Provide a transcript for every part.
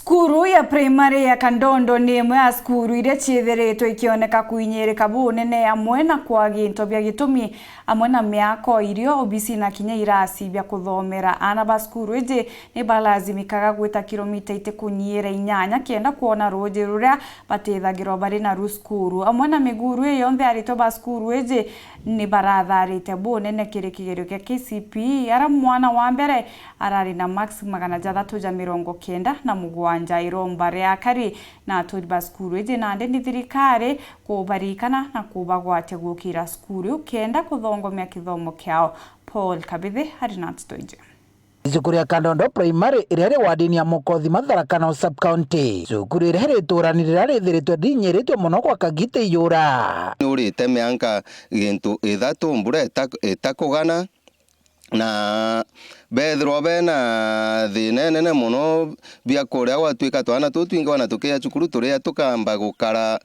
Skuru ya primary ya Kandondo ni imwe ya skuru iria ciithiritwo ikioneka kuinyirika bunene amwe na kwagi into bia gitumi amwe na miako irio obisi na kinya irasi bia kuthomera ana ba skuru iji ni balazimikaga gwita kilomita ite kunyira inyanya kienda kuona roje ruria batithagirwo bari na skuru amwe na miguru yonthe arito ba skuru iji ni baratharite bunene kiri kigerio kia KCPE ara mwana wa mbere arari na max 690 na mugwanja iromba ria kari na aturi ba skuru iji nande ni thirikari kubarikana na kubagwate gukira skuru kenda kuthongomia kithomo kiao. Paul Kabithi hari na stoije. Cukuru ya Kandondo primary irere wadini ya Mukothi Matharaka North sub county. Cukuru irere turanirira rithiritwe ndinyiritwe muno kwa kagite iyura. Urite mianka gintu ithatu mbura etakugana na bethro bena thina nene muno bia kuria gwatuika twana tutwinga wana tukia cukuru turia tukamba gukara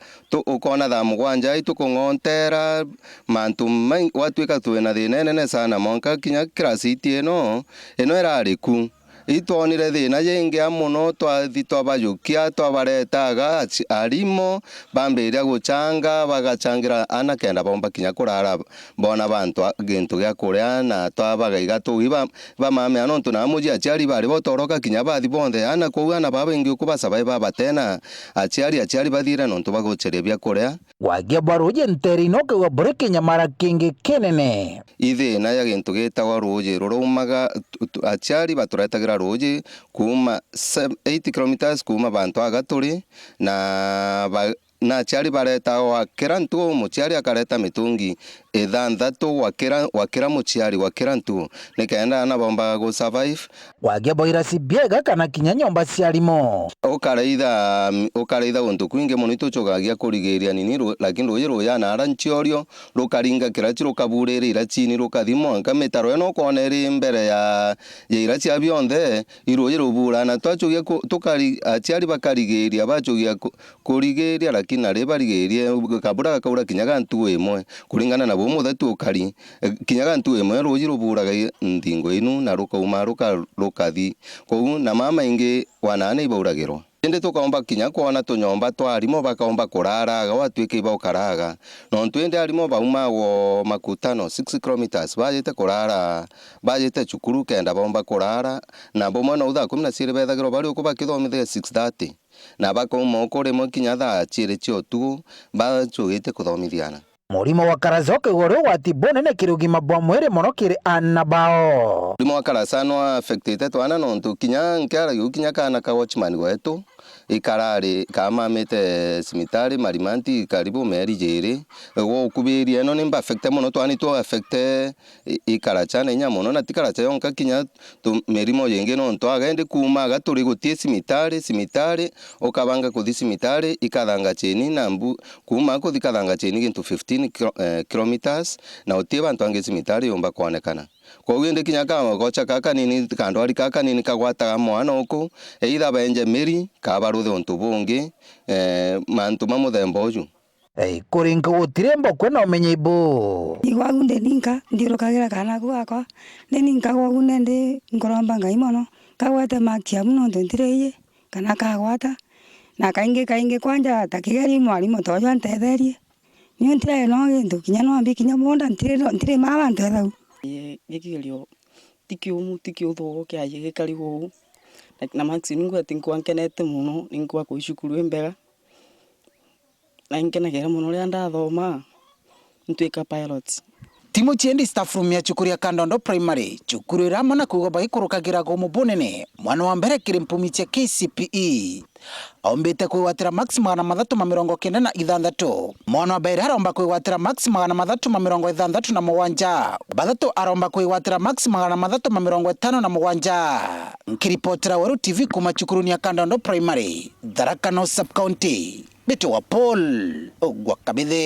ukona tha mugwanja itukung'ontera mantu gwatuika twina thina nene sana monka kinya class ino irariku itonire thina yengi amuno twathi twabayukia twabaretaga arimo bambiria guchanga bagachangira ana kenda bomba kinya kurara bona bantu gintu gya kuria na twabagaiga tuiba bamame anontu na muji achiari bari botoroka kinya bathi bonthe ana kuana babengi ukubasaba babatena achiari bathira nontu bagocheria bya kuria wagia baruje nterino kwa bureki nyamara kingi kenene ithina ya gintu gitagwa ruje rurumaga achiari baturetagira roje kuma 80 kilometers kuma bantu agaturi na chari bareta wakira ntu muchiari akareta mitungi ithanthatu wakira muchiari wakira ntu nikaenda na bomba go survive wagia boira sibiega kana kinya nyomba ciarimo ukaraitha guntu kwingi muno itucogagia kurigiria nini lakini ruyi ruyana aranchiorio rukaringa kirachi rukaburira irachini rukathimo nkamitaro eno kona iri mbere ya ira cia bionthe iruyi ruburana twachugia tukari achiari bakarigiria bachugia kurigiria lakini nari barigirie kabura gakaura kinyaga ntu imwe kuringana na muthatu ukari kinyaga ntu imwe ruyi ruburaga ndingo inu na rukauma rukathi kou na mama ingi wanane ibauragirwa indi tukaomba kinya kuona tunyomba twarimo bakaomba kuraraga watwike ibokaraga no twende arimo bauma wo makutano 6 kilometers bajete kurara bajete cukuru kenda bomba kurara na bomwe na utha 17 bethagirwo bari ukuba kithomithia 6:30 na bakoma okore mo kinya tha chire chiotu bachugite kuthomithiana murimo wa karazoke goro watibonene kirugima bwa mwere mono kiri anabao murimo wa karasano affected twana nontu kinya nkara kinya kana ka watchman wetu ikarari kama mete simitari marimanti karibu meri jere go kubiri eno nimba affected mono twani to affected ikaracha nenya mono na tikaracha yonka kinya to merimo yenge nontu agende kuma gaturi gutie simitari okabanga kuthi simitari ikathanga cheni nambu kuma kuthi kathanga cheni gintu 15 kilometers na utie bantu ange simitari yomba kuonekana kwa wende kinya kama gocha kaka nini kandwari kaka nini kagwataga mwana uko either benje meri kabaruthe ontu bungi mantu mamuthemba uyu kuringa utirembo kwena umenye ibo igwagunde ninka ndirukagira kana gwakwa ninka gwagunde ndi ngoromba ngai mono kagwate makia muno ndireye kana kagwata na kainge kwanja takigeri mwalimu tojo ntetherie ni ntire no gintu kinya no ambi kinya bonda ntire mama ntethau gikigerio tikio thogo kia gikari go na maxi ningu atinkwa nkenete muno ningwa ku cukuru embega na nkenagera muno ria ndathoma ntwika pilot timu chiendi staff room ya cukuru ya Kandondo primary cukuru ramana kugoba ikurukagira go mubunene mwana wa mbere kiri mpumi cha KCPE ombete kwigwatira max 690 mwana wa mbere aromba kwigwatira max 667 bathatu aromba kwigwatira max 657 nkiripotera Waru TV kuma cukuru ya Kandondo primary Tharaka North sub county Beto wa Paul Ogwakabithe.